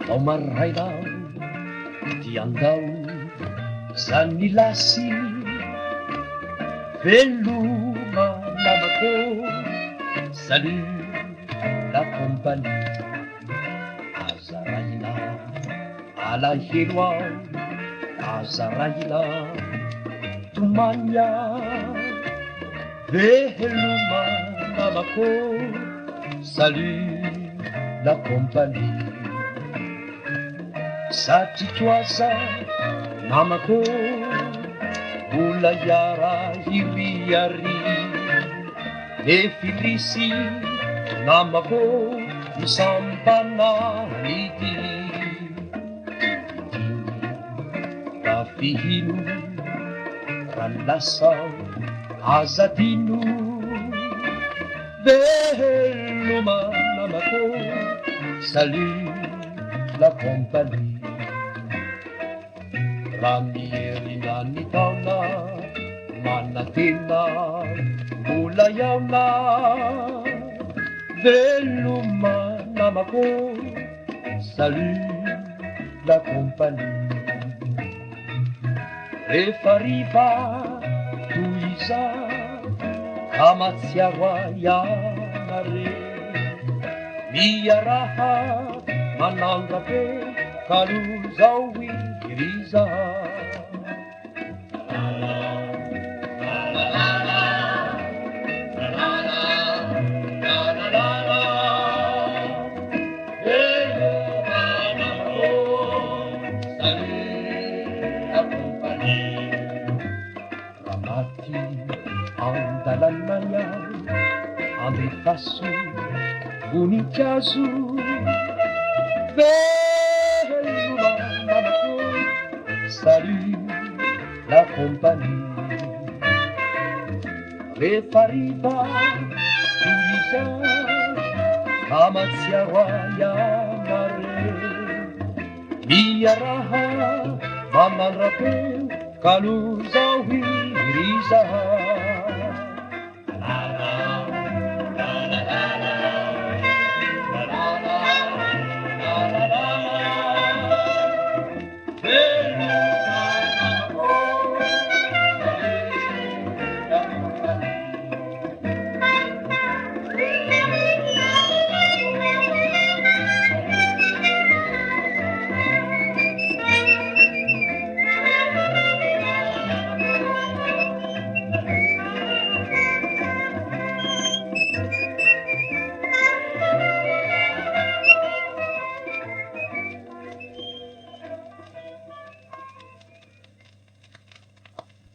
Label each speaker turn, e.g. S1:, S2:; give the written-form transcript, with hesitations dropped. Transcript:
S1: Ao maray lao ty andao zany lasy veloma namako. Salut la compagnie azaraina alahelo ao azaraina tomania veloma namako. Salut la compagnie satria toaza namako mbola iarahiriary le filisy namako misampananity da fihino ranolasa azadino veloma namako. Salut la compagnie raha mierina ny taona manatena mbola iaona veloma namako. Salut la compagnie rehefa riva toy iza ka matsiaro ianare miaraha manandrape kalo zao iriza. Ramati andalanaya andrefaso voninkazo veloma namako. Salut la compagnie rehefa riva toy iza ka matsiaro ianare miaraha manandrapeo kalo zao iriza.